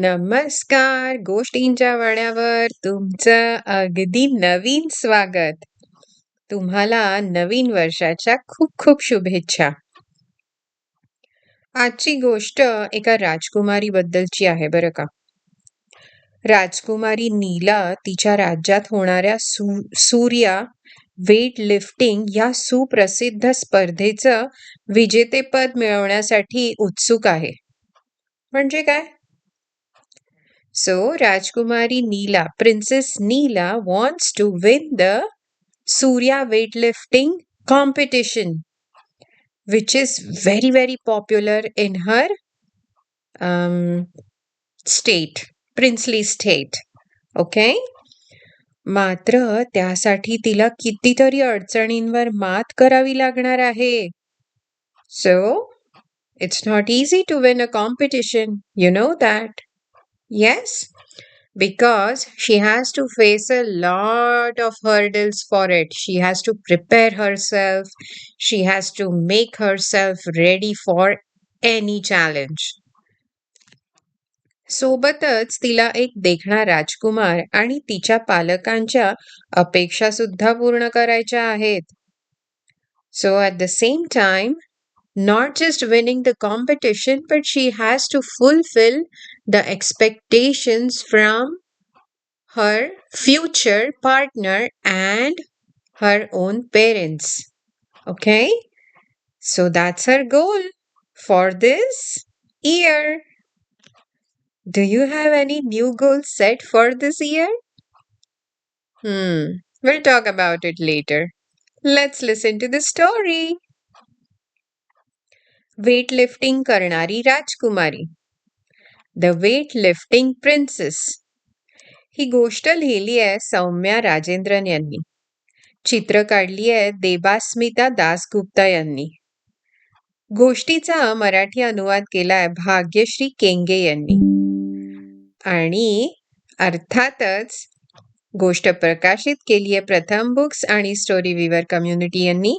नमस्कार. गोष्टींच्या वळणावर तुमचं अगदी नवीन स्वागत. तुम्हाला नवीन वर्षाच्या खूप खूप शुभेच्छा. आजची गोष्ट एका राजकुमारी बद्दलची आहे बरं का. राजकुमारी नीला तिच्या राज्यात होणाऱ्या सूर्या वेट लिफ्टिंग या सुप्रसिद्ध स्पर्धेचं विजेतेपद मिळवण्यासाठी उत्सुक आहे. म्हणजे काय? So, Rajkumari Neela, Princess Neela wants to win the Surya weightlifting competition, which is very, very popular in her state, princely state. Okay? मात्र त्यासाठी तिला कितीतरी अडचणींवर मात करावी लागणार आहे. So, it's not easy to win a competition. You know that. Yes, because she has to face a lot of hurdles for it. She has to prepare herself. She has to make herself ready for any challenge. सोबतच तिला एक देखणा राजकुमार आणि तिच्या पालकांच्या अपेक्षा सुद्धा पूर्ण करायच्या आहेत. So at the same time, not just winning the competition, but she has to fulfill the expectations from her future partner and her own parents. Okay? So that's her goal for this year. Do you have any new goals set for this year? We'll talk about it later. Let's listen to the story. Weightlifting करणारी राजकुमारी. The Weightlifting Princess. ही गोष्ट लिहिली आहे सौम्या राजेंद्रन यांनी. चित्र काढली आहे देबास्मिता दासगुप्ता यांनी. गोष्टीचा मराठी अनुवाद केलाय भाग्यश्री केंगे यांनी. आणि अर्थातच गोष्ट प्रकाशित केली आहे प्रथम बुक्स आणि स्टोरी विवर कम्युनिटी यांनी.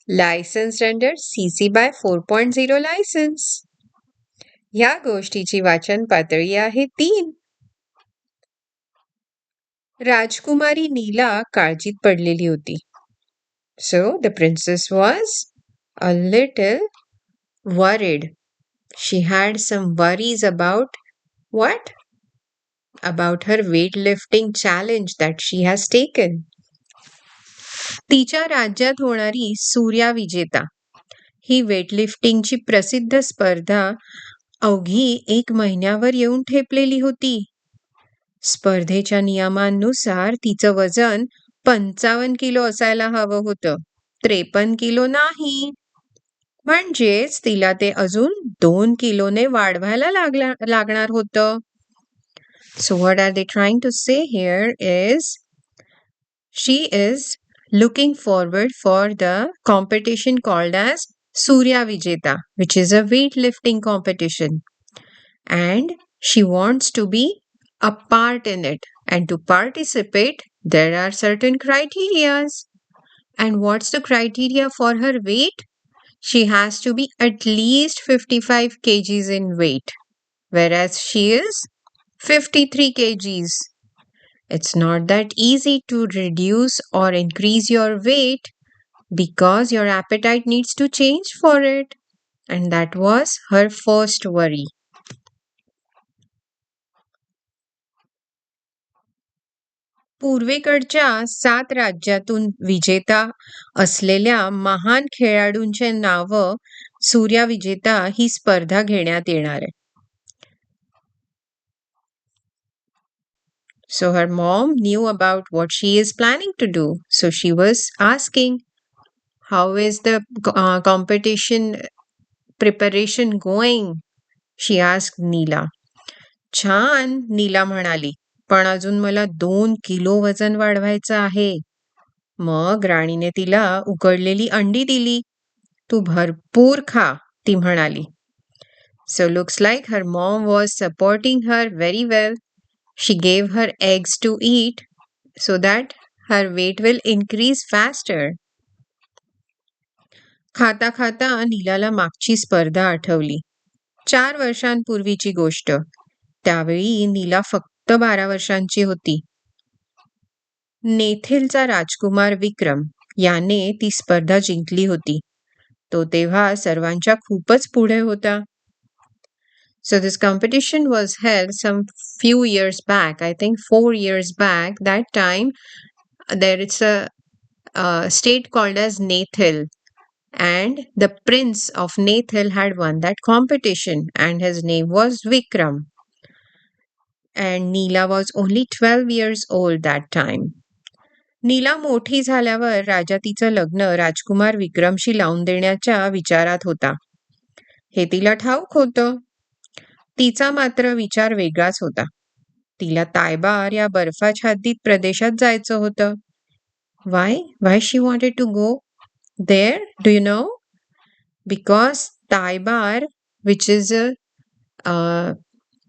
लायसन्स्ड अंडर CC BY 4.0 लायसन्स. या गोष्टीची वाचन पातळी आहे 3. राजकुमारी नीला काळजीत पडलेली होती. So the princess was a little worried. She had some worries about what? About her weightlifting challenge that she has taken. तिच्या राज्यात होणारी सूर्या विजेता ही वेटलिफ्टिंगची प्रसिद्ध स्पर्धा अवघी 1 महिन्यावर येऊन ठेपलेली होती. स्पर्धेच्या नियमांनुसार तिचं वजन 55 किलो असायला हवं होतं, 53 किलो नाही. म्हणजेच तिला ते अजून 2 किलोने वाढवायला लागणार होतं. So what are they trying to say here is she is looking forward for the competition called as Surya Vijeta, which is a weightlifting competition. And she wants to be a part in it. And to participate, there are certain criterias. And what's the criteria for her weight? She has to be at least 55 kgs in weight, whereas she is 53 kgs. It's not that easy to reduce or increase your weight because your appetite needs to change for it. And that was her first worry. पूर्वेकडच्या 7 राज्यातून विजेता असलेल्या महान खेळाडूंचे नावं सूर्या विजेता ही स्पर्धा घेण्यात येणार आहे. So her mom knew about what she is planning to do. So she was asking, how is the competition preparation going? She asked Neela. छान, नीला म्हणाली. पण अजून मला 2 किलो वजन वाढवायचं आहे. मग राणीने तिला उकडलेली अंडी दिली. तू भरपूर खा, ती म्हणाली. So looks like her mom was supporting her very well. She gave her eggs to eat so that her weight will increase faster. खाता खाता नीलाला मागची स्पर्धा आठवली. 4 वर्षांपूर्वीची गोष्ट. त्यावेळी नीला फक्त 12 वर्षांची होती. नेथेलचा राजकुमार विक्रम याने ती स्पर्धा जिंकली होती. तो तेव्हा सर्वांच्या खूपच पुढे होता. So this competition was held some few years back, I think 4 years back. That time there is a state called as Nathil, and the prince of Nathil had won that competition, and his name was Vikram. And Neela was only 12 years old that time. नीला मोठी झाल्यावर राजा तिचं लग्न राजकुमार विक्रमशी लावून देण्याच्या विचारात होता. हे तिला ठाऊक होतं. तिचा मात्र विचार वेगळाच होता. तिला तायबार या बर्फाच्छादित प्रदेशात जायचं होतं. Why she wanted to go there? Do you know? Because Taibar, which is a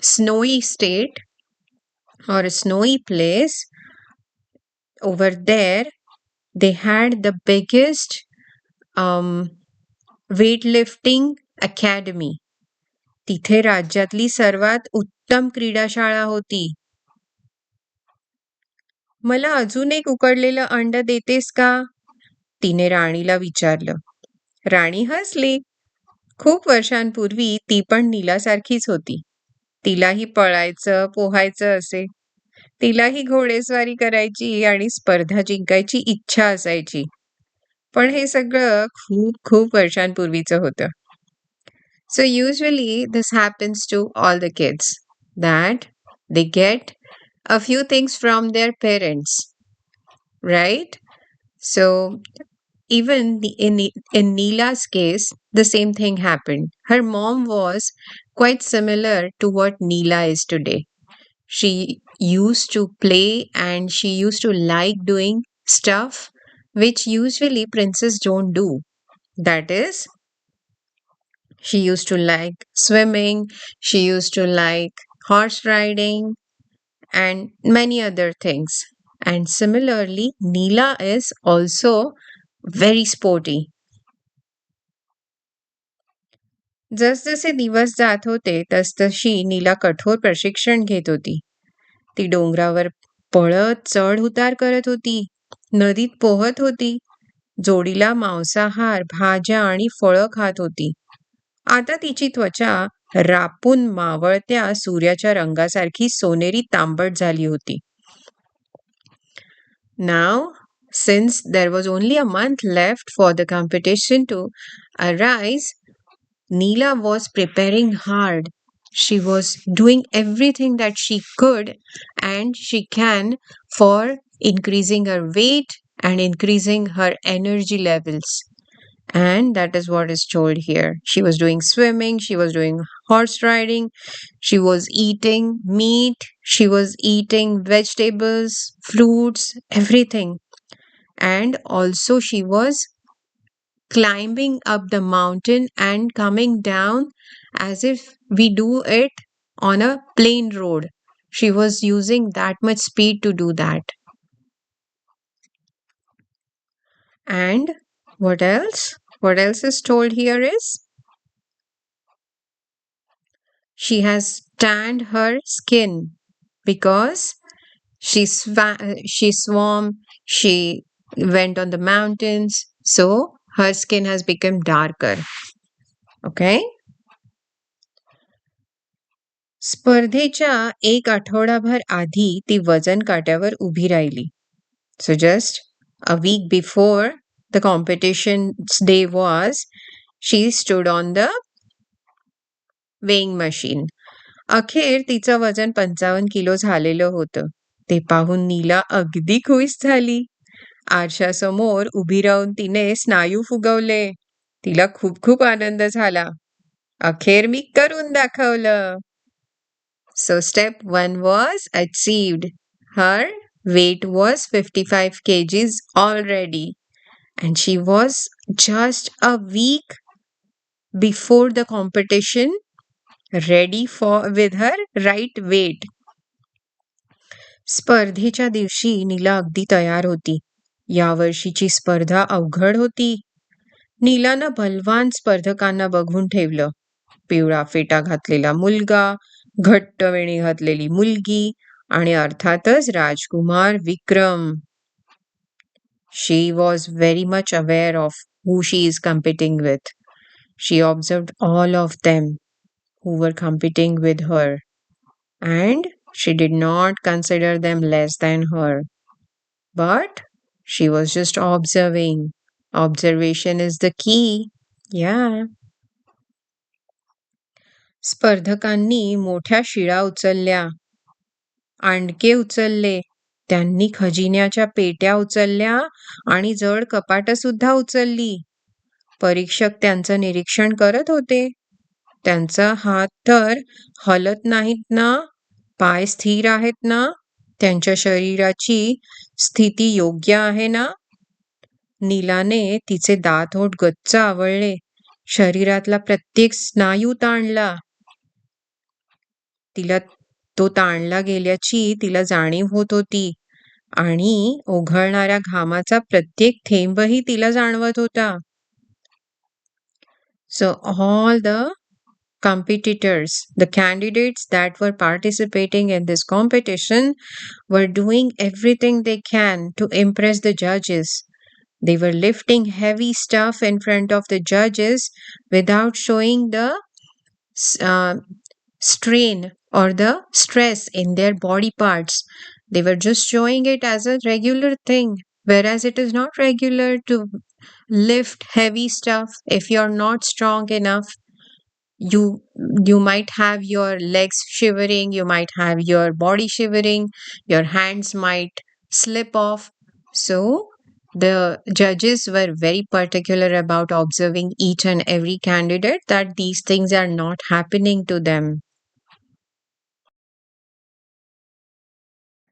snowy state or a snowy place, over there they had the biggest weightlifting academy. तिथे राज्यातली सर्वात उत्तम क्रीडाशाळा होती. मला अजून एक उकडलेलं अंड देतेस का? तिने राणीला विचारलं. राणी हसली. खूप वर्षांपूर्वी ती पण नीलासारखीच होती. तिलाही पळायचं, पोहायचं असे. तिलाही घोडेस्वारी करायची आणि स्पर्धा जिंकायची इच्छा असायची. पण हे सगळं खूप खूप वर्षांपूर्वीचं होतं. So usually this happens to all the kids, that they get a few things from their parents, right? So even in Neela's case, the same thing happened. Her mom was quite similar to what Neela is today. She used to play and she used to like doing stuff which usually princes don't do. That is, she used to like swimming, she used to like horse riding, and many other things. And similarly, Neela is also very sporty. जसजसे दिवस जात होते तसतशी नीला कठोर प्रशिक्षण घेत होती. ती डोंगरावर पळत चढ उतार करत होती, नदीत पोहत होती, जोडीला मांसाहार, भाज्या आणि फळं खात होती. आता तिची त्वचा रापून मावळत्या सूर्याच्या रंगासारखी सोनेरी तांबट झाली होती. Now, since there was only a month left for the competition to arise, Neela was preparing hard. She was doing everything that she could and she can for increasing her weight and increasing her energy levels. And that is what is told here. She was doing swimming, she was doing horse riding, she was eating meat, she was eating vegetables, fruits, everything. And also she was climbing up the mountain and coming down as if we do it on a plain road. She was using that much speed to do that. And what else? What else is told here is she has tanned her skin because she swam, she went on the mountains, so her skin has become darker. Okay? स्पर्धेच्या एक आठवडाभर आधी ती वजन काट्यावर उभी राहिली. So just a week before the competition's day was, she stood on the weighing machine. अखेर तिचं वजन 55 किलो झालेलं होतं. ते पाहून नीला अगदी खुश झाली. आरशासमोर उभी राहून तिने स्नायू फुगवले. तिला खूप खूप आनंद झाला. अखेर मी करून दाखवलं. So step 1 was achieved. Her weight was 55 kgs already. And she was just a week before the competition ready with her right weight. स्पर्धेच्या दिवशी नीला अगदी तयार होती. यावर्षीची स्पर्धा अवघड होती. नीलानं बलवान स्पर्धकांना बघून ठेवलं. पिवळा फेटा घातलेला मुलगा, घट्ट वेणी घातलेली मुलगी आणि अर्थातच राजकुमार Vikram. She was very much aware of who she is competing with. She observed all of them who were competing with her, and she did not consider them less than her. But she was just observing. Observation is the key. Yeah. स्पर्धकांनी मोठ्या शिळा उचलल्या, आणके उचलले, त्यांनी खजिन्याच्या पेट्या उचलल्या आणि जड कपाटं सुद्धा उचलली. परीक्षक त्यांचं निरीक्षण करत होते. त्यांचा हात तर हलत नाहीत ना, पाय स्थिर आहेत ना, त्यांच्या शरीराची स्थिती योग्य आहे ना. नीलाने तिचे दात ओठ गच्च आवळले, शरीरातला प्रत्येक स्नायू ताणला. तिला तो ताणला गेल्याची तिला जाणीव होत होती आणि ओघळणाऱ्या घामाचा प्रत्येक थेंबही तिला जाणवत होता. So all the competitors, the candidates that were participating in this competition were doing everything they can to impress the judges. They were lifting heavy stuff in front of the judges without showing the uh, strain or the stress in their body parts. They were just showing it as a regular thing, whereas it is not regular to lift heavy stuff. If you're not strong enough, you you might have your legs shivering, you might have your body shivering, your hands might slip off. So the judges were very particular about observing each and every candidate that these things are not happening to them.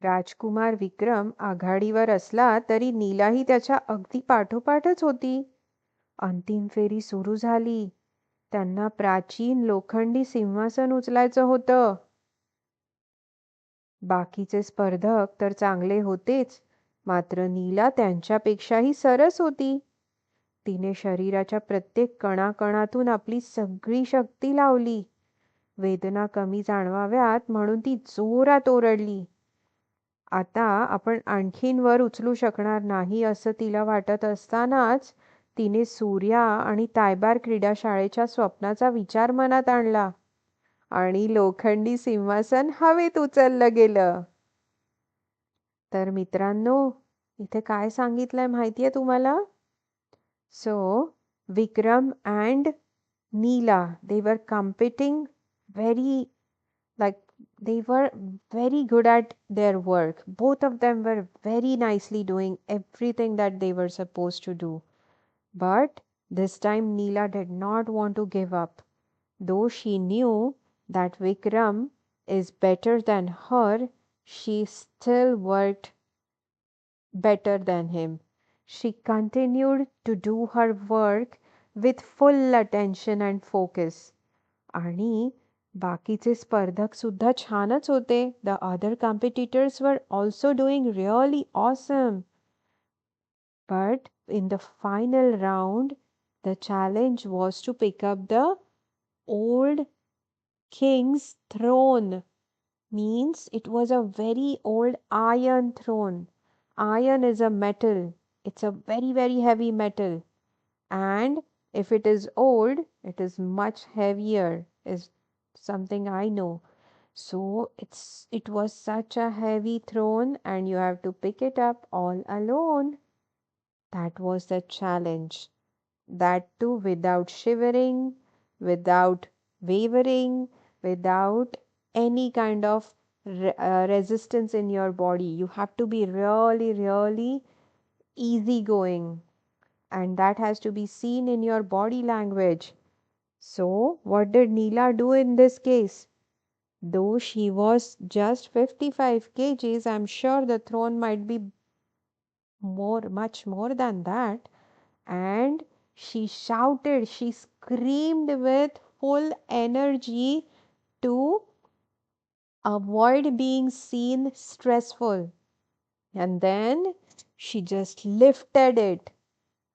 राजकुमार विक्रम आघाडीवर असला तरी नीलाही त्याच्या अगदी पाठोपाठच होती. अंतिम फेरी सुरू झाली. त्यांना प्राचीन लोखंडी सिंहासन उचलायचं होतं. बाकीचे स्पर्धक तर चांगले होतेच, मात्र नीला त्यांच्यापेक्षाही सरस होती. तिने शरीराच्या प्रत्येक कणाकणातून आपली सगळी शक्ती लावली. वेदना कमी जाणवाव्यात म्हणून ती जोरात ओरडली. आता आपण आणखीन वर उचलू शकणार नाही असं तिला वाटत असतानाच तिने सूर्या आणि तायबार क्रीडा शाळेच्या स्वप्नाचा विचार मनात आणला आणि लोखंडी सिंहासन हवेत उचललं गेलं. तर मित्रांनो, इथे काय सांगितलंय माहितीये तुम्हाला? So Vikram and Neela, they were competing very, like, they were very good at their work. Both of them were very nicely doing everything that they were supposed to do. But this time Neela did not want to give up. Though she knew that Vikram is better than her, she still worked better than him. She continued to do her work with full attention and focus. आणि बाकीचे स्पर्धक सुद्धा छानच होते. The other competitors were also doing really awesome. But in the final round, the challenge was to pick up the old king's throne. Means it was a very old iron throne. Iron is a metal. It's a very, very heavy metal. And if it is old, it is much heavier, is something I know. So it was such a heavy throne and you have to pick it up all alone. That was the challenge. That too without shivering, without wavering, without any kind of resistance in your body. You have to be really, really easygoing, and that has to be seen in your body language. So, what did Neela do in this case? Though she was just 55 kgs, I'm sure the throne might be much more than that. And she shouted, she screamed with full energy to avoid being seen stressful. And then she just lifted it.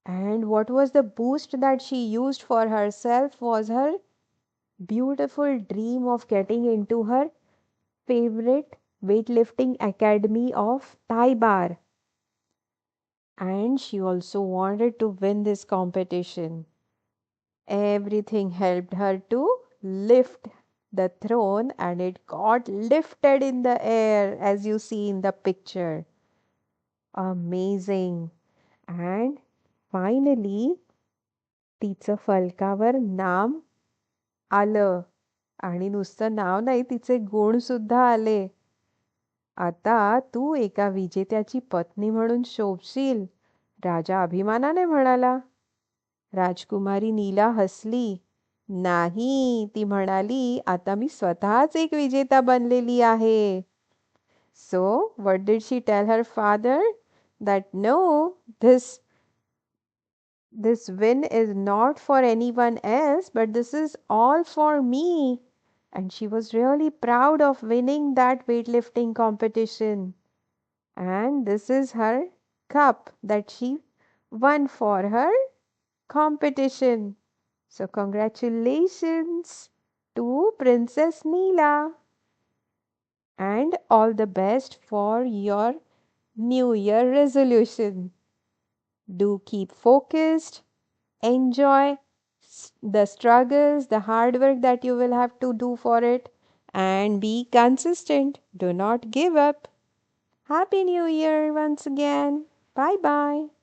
And what was the boost that she used for herself was her beautiful dream of getting into her favorite weightlifting academy of Thai Bar. And she also wanted to win this competition. Everything helped her to lift the throne, and it got lifted in the air as you see in the picture. Amazing. And finally तिचं फलकावर नाम आलं. आणि नुसतं नाव नाही, तिचे गुण सुद्धा आले. आता तू एका विजेत्याची पत्नी म्हणून शोभशील, राजा अभिमानाने म्हणाला. राजकुमारी नीला हसली. नाही, ती म्हणाली, आता मी स्वतःच एक विजेता बनलेली आहे. So, what did she tell her father? That no, this win is not for anyone else, but this is all for me. And she was really proud of winning that weightlifting competition. And this is her cup that she won for her competition. So, congratulations to Princess Neela. And all the best for your New Year resolution. Do keep focused, enjoy the struggles, the hard work that you will have to do for it, and be consistent. Do not give up. Happy New Year once again. Bye bye.